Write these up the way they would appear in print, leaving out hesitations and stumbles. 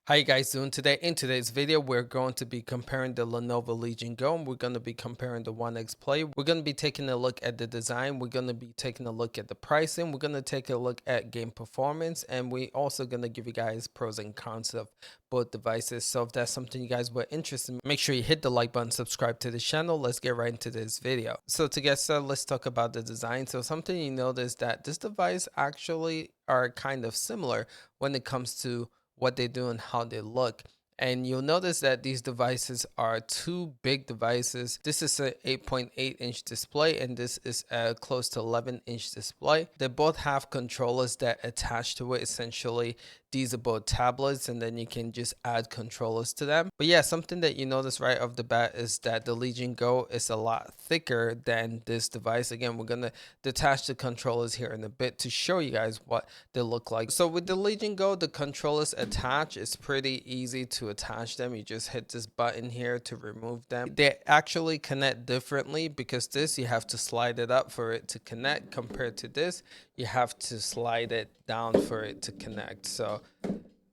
How you guys doing today? In today's video, we're going to be comparing the Lenovo Legion Go, and we're going to be comparing the OneXplayer. We're going to be taking a look at the design. We're going to be taking a look at the pricing. We're going to take a look at game performance, and we also going to give you guys pros and cons of both devices. So if that's something you guys were interested in, make sure you hit the like button, subscribe to the channel. Let's get right into this video. So to get started, let's talk about the design. So something you notice that this device actually are kind of similar when it comes to what they do and how they look. And you'll notice that these devices are two big devices. This is an 8.8-inch display and this is a close to 11-inch display. They both have controllers that attach to it. Essentially, these are both tablets and then you can just add controllers to them. But yeah, something that you notice right off the bat is that the Legion Go is a lot thicker than this device. Again, we're going to detach the controllers here in a bit to show you guys what they look like. So with the Legion Go, the controllers attach. It's pretty easy to attach them. You just hit this button here to remove them. They actually connect differently because this you have to slide it up for it to connect, compared to this you have to slide it down for it to connect. So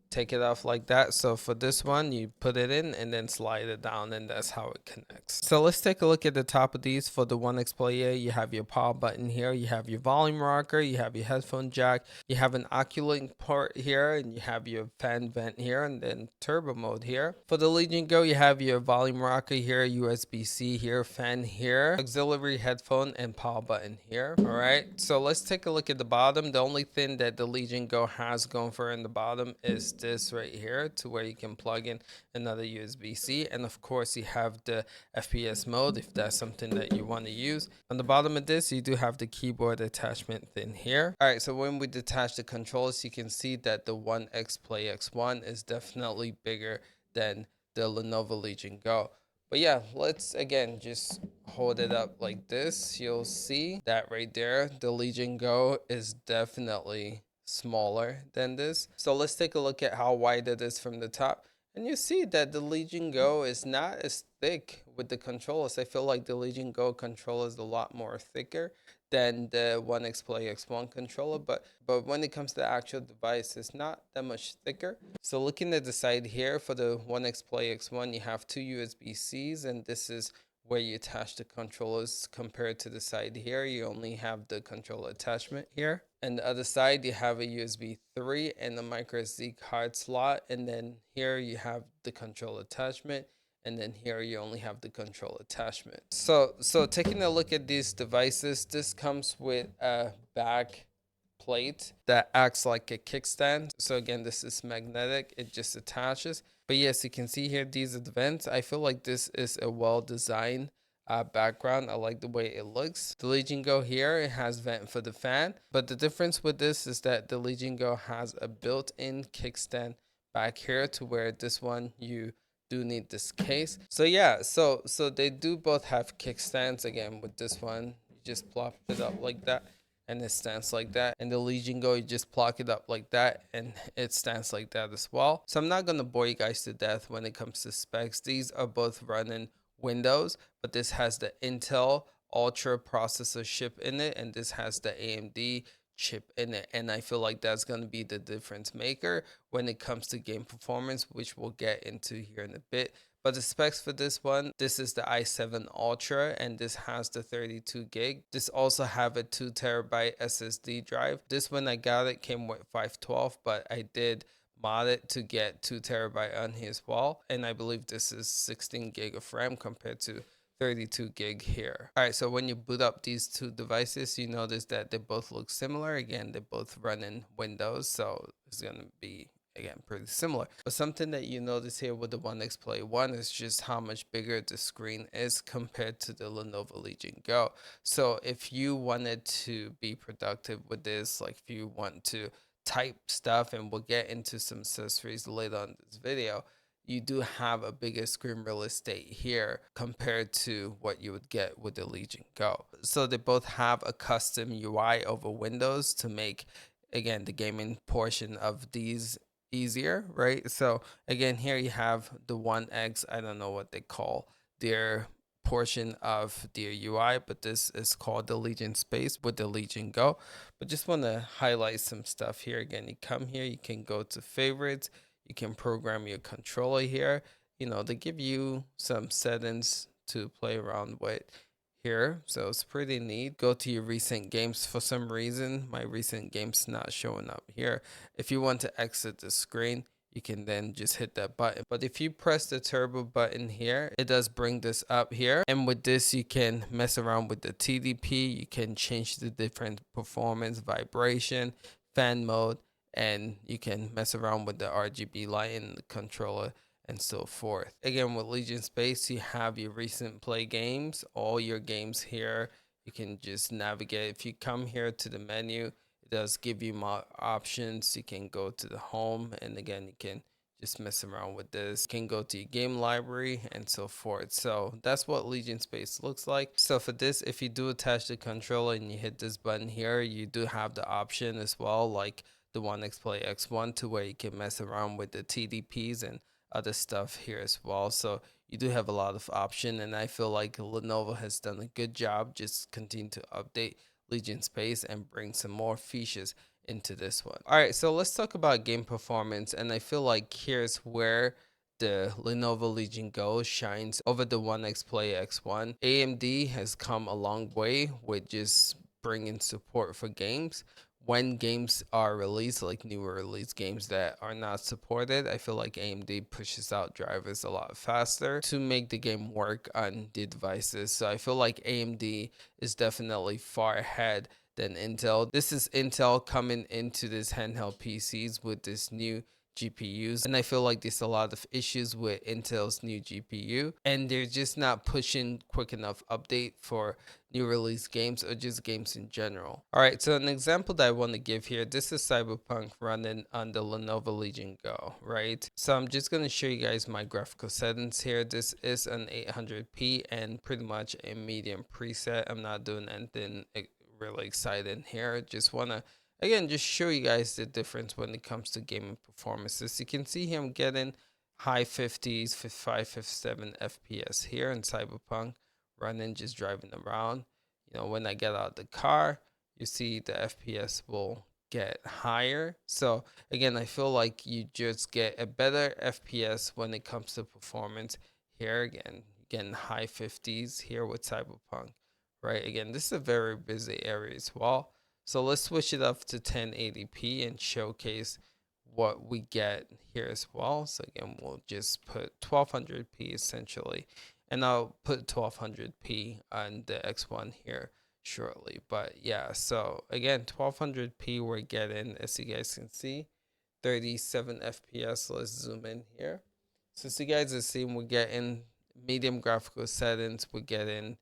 take it off like that. So for this one, you put it in and then slide it down, and that's how it connects. So let's take a look at the top of these. For the OneXplayer, you have your power button here, you have your volume rocker, you have your headphone jack, you have an Oculink port here, and you have your fan vent here, and then turbo mode here. For the Legion Go, you have your volume rocker here, USB-C here, fan here, auxiliary headphone, and power button here. All right, so let's take a look at the bottom. The only thing that the Legion Go has going for in the bottom is this right here, to where you can plug in another USB-C, and of course you have the FPS mode if that's something that you want to use. On the bottom of this, you do have the keyboard attachment thing here. All right, so when we detach the controls, you can see that the OneXplayer X1 is definitely bigger than the Lenovo Legion Go. But yeah, let's again just hold it up like this. You'll see that right there, the Legion Go is definitely smaller than this. So let's take a look at how wide it is from the top. And you see that the Legion Go is not as thick with the controllers. I feel like the Legion Go controller is a lot more thicker than the OneXplayer X1 controller, but when it comes to the actual device, it's not that much thicker. So looking at the side here for the OneXplayer X1, you have two USB-Cs, and this is where you attach the controllers. Compared to the side here, you only have the controller attachment here. And the other side, you have a USB 3 and a micro SD card slot, and then here you have the controller attachment, and then here you only have the control attachment. So taking a look at these devices, this comes with a back plate that acts like a kickstand. So again, this is magnetic, it just attaches. But yes, you can see here, these are the vents. I feel like this is a well designed background. I like the way it looks. The Legion Go here, it has vent for the fan, but the difference with this is that the Legion Go has a built-in kickstand back here, to where this one you do need this case. So yeah, so they do both have kickstands. Again, with this one, you just plop it up like that and it stands like that, and the Legion Go, you just plug it up like that and it stands like that as well. So I'm not going to bore you guys to death when it comes to specs. These are both running Windows, but this has the Intel Ultra processor chip in it, and this has the AMD chip in it, and I feel like that's going to be the difference maker when it comes to game performance, which we'll get into here in a bit. But the specs for this one, this is the i7 Ultra, and this has the 32 gig. This also have a 2 terabyte SSD drive. This one I got, it came with 512, but I did mod it to get 2 terabyte on here as well, and I believe this is 16 gig of RAM compared to 32 gig here. All right, so when you boot up these two devices, you notice that they both look similar. Again, they both run in Windows, so it's going to be, again, pretty similar. But something that you notice here with the OneXplayer One is just how much bigger the screen is compared to the Lenovo Legion Go. So if you wanted to be productive with this, like if you want to type stuff, and we'll get into some accessories later on this video, you do have a bigger screen real estate here compared to what you would get with the Legion Go. So they both have a custom UI over Windows to make, again, the gaming portion of these easier, right? So again, here you have the 1X, I don't know what they call their portion of their UI, but this is called the Legion Space with the Legion Go. But just want to highlight some stuff here. Again, you come here, you can go to favorites, You can program your controller here. You know, they give you some settings to play around with here, so it's pretty neat. Go to your recent games. For some reason my recent games not showing up here. If you want to exit the screen, you can then just hit that button. But if you press the turbo button here, it does bring this up here. And with this, you can mess around with the TDP. You can change the different performance, vibration, fan mode, and you can mess around with the RGB light in the controller and so forth. Again, with Legion Space, you have your recent play games, all your games here. You can just navigate. If you come here to the menu, it does give you more options. You can go to the home, and again, you can just mess around with this. You can go to your game library and so forth. So that's what Legion Space looks like. So for this, if you do attach the controller and you hit this button here, you do have the option as well, like the OneXplayer X1, to where you can mess around with the TDPs and other stuff here as well. So you do have a lot of option, and I feel like Lenovo has done a good job. Just continue to update Legion Space and bring some more features into this one. All right, so let's talk about game performance, and I feel like here's where the Lenovo Legion Go shines over the OneXplayer X1. AMD has come a long way with just bringing support for games. When games are released, like newer release games that are not supported, I feel like AMD pushes out drivers a lot faster to make the game work on the devices. So I feel like AMD is definitely far ahead than Intel. This is Intel coming into this handheld PCs with this new GPUs, and I feel like there's a lot of issues with Intel's new GPU, and they're just not pushing quick enough update for new release games or just games in general. All right, so an example that I want to give here, this is Cyberpunk running on the Lenovo Legion Go, right? So I'm just going to show you guys my graphical settings here. This is an 800p and pretty much a medium preset. I'm not doing anything really exciting here. Just want to again just show you guys the difference when it comes to gaming performances. You can see here I'm getting high 50s, 55, 57 FPS here in Cyberpunk running, just driving around. You know, when I get out of the car, you see the FPS will get higher. So again, I feel like you just get a better FPS when it comes to performance here. Again, getting high 50s here with Cyberpunk, right? Again, this is a very busy area as well. So let's switch it up to 1080p and showcase what we get here as well. So again, we'll just put 1200p essentially, and I'll put 1200p on the X1 here shortly. But yeah, so again, 1200p we're getting, as you guys can see, 37 FPS. Let's zoom in here. So as you guys are seeing, we're getting medium graphical settings, we're getting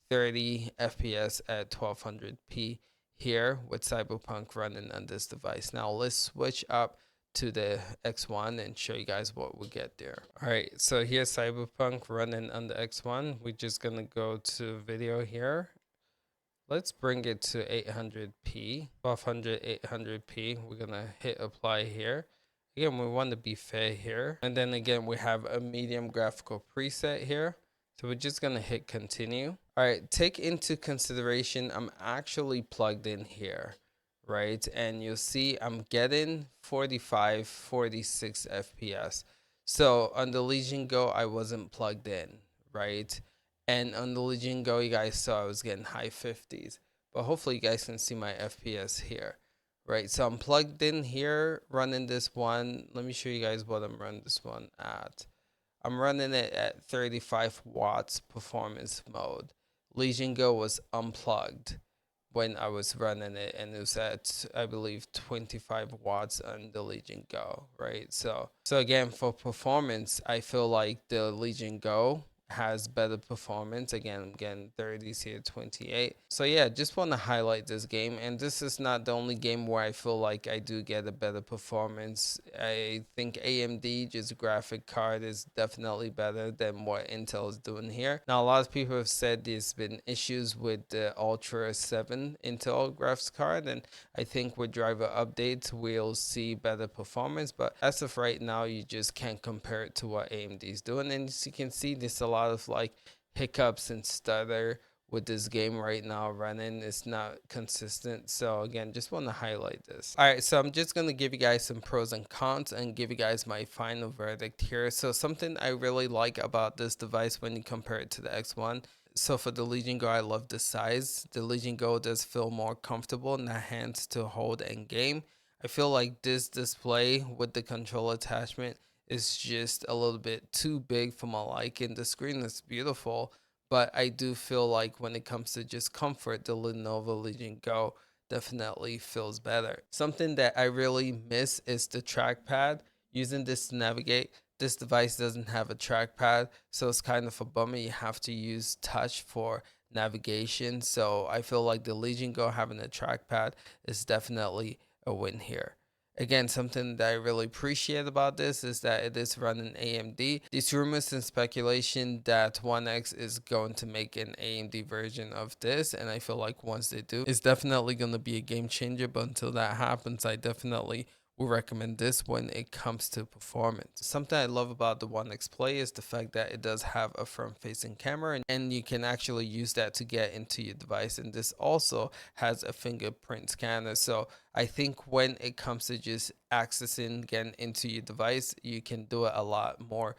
30 FPS at 1200p here with Cyberpunk running on this device. Now let's switch up to the X1 and show you guys what we get there. All right, so here's Cyberpunk running on the X1. We're just gonna go to video here. Let's bring it to 800p, 1200, 800p. We're gonna hit apply here. Again, we want to be fair here. And then again, we have a medium graphical preset here. So we're just gonna hit continue. All right, take into consideration, I'm actually plugged in here, right? And you'll see I'm getting 45, 46 FPS. So on the Legion Go, I wasn't plugged in, right? And on the Legion Go, you guys saw I was getting high 50s. But hopefully you guys can see my FPS here, right? So I'm plugged in here, running this one. Let me show you guys what I'm running this one at. I'm running it at 35 watts performance mode. Legion Go was unplugged when I was running it, and it was at, I believe, 25 watts on the Legion Go, right? So again, for performance, I feel like the Legion Go has better performance. Again, I'm getting 30s here, 28. So yeah, just want to highlight this game, and this is not the only game where I feel like I do get a better performance. I think AMD just graphic card is definitely better than what Intel is doing here. Now a lot of people have said there's been issues with the Ultra 7 Intel graphics card, and I think with driver updates we'll see better performance, but as of right now you just can't compare it to what AMD is doing. And as you can see, there's a lot of like hiccups and stutter with this game right now running. It's not consistent. So again, just want to highlight this. All right, so I'm just going to give you guys some pros and cons and give you guys my final verdict here. So something I really like about this device when you compare it to the X1. So for the Legion Go, I love the size. The Legion Go does feel more comfortable in the hands to hold and game. I feel like this display with the control attachment is just a little bit too big for my liking. The screen is beautiful, but I do feel like when it comes to just comfort, the Lenovo Legion Go definitely feels better. Something that I really miss is the trackpad. Using this to navigate, this device doesn't have a trackpad, so it's kind of a bummer. You have to use touch for navigation. So I feel like the Legion Go having a trackpad is definitely a win here. Again, something that I really appreciate about this is that it is running AMD. These rumors and speculation that One X is going to make an AMD version of this, and I feel like once they do, it's definitely going to be a game changer. But until that happens, I definitely will recommend this when it comes to performance. Something I love about the OneXplayer is the fact that it does have a front-facing camera, and you can actually use that to get into your device. And this also has a fingerprint scanner. So I think when it comes to just accessing getting into your device, you can do it a lot more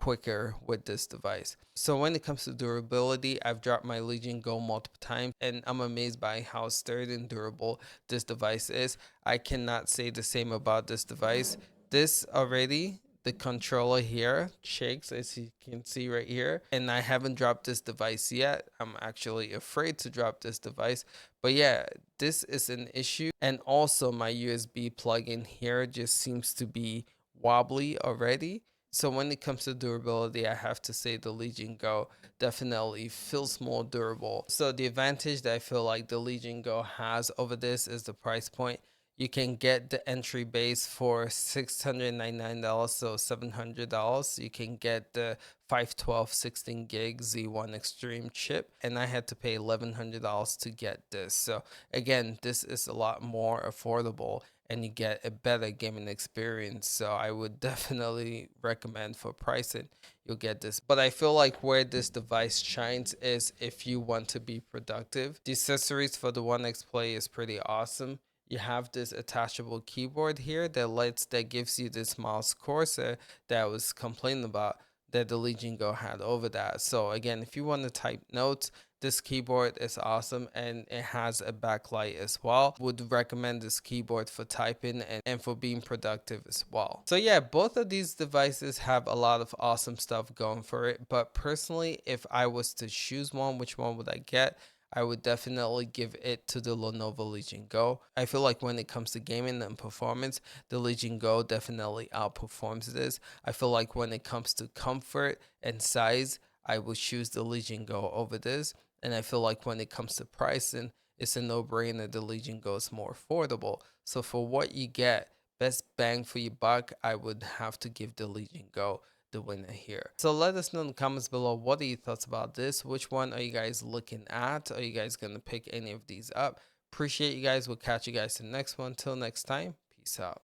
quicker with this device. So when it comes to durability, I've dropped my Legion Go multiple times and I'm amazed by how sturdy and durable this device is. I cannot say the same about this device. This already, the controller here shakes, as you can see right here, and I haven't dropped this device yet. I'm actually afraid to drop this device, but yeah, this is an issue. And also my USB plug-in here just seems to be wobbly already. So when it comes to durability, I have to say the Legion Go definitely feels more durable. So the advantage that I feel like the Legion Go has over this is the price point. You can get the entry base for $699, so $700. You can get the 512 16 gig Z1 Extreme chip, and I had to pay $1,100 to get this. So again, this is a lot more affordable and you get a better gaming experience. So I would definitely recommend for pricing, you'll get this. But I feel like where this device shines is if you want to be productive. The accessories for the OneXplayer is pretty awesome. You have this attachable keyboard here that gives you this mouse cursor that I was complaining about that the Legion Go had over that. So again, if you want to type notes, this keyboard is awesome and it has a backlight as well. Would recommend this keyboard for typing and for being productive as well. So yeah, both of these devices have a lot of awesome stuff going for it. But personally, if I was to choose one, which one would I get? I would definitely give it to the Lenovo Legion Go. I feel like when it comes to gaming and performance, the Legion Go definitely outperforms this. I feel like when it comes to comfort and size, I would choose the Legion Go over this. And I feel like when it comes to pricing, it's a no-brainer. The Legion Go is more affordable. So for what you get, best bang for your buck, I would have to give the Legion Go the winner here. So let us know in the comments below, what are your thoughts about this? Which one are you guys looking at? Are you guys going to pick any of these up? Appreciate you guys. We'll catch you guys in the next one. Till next time, peace out.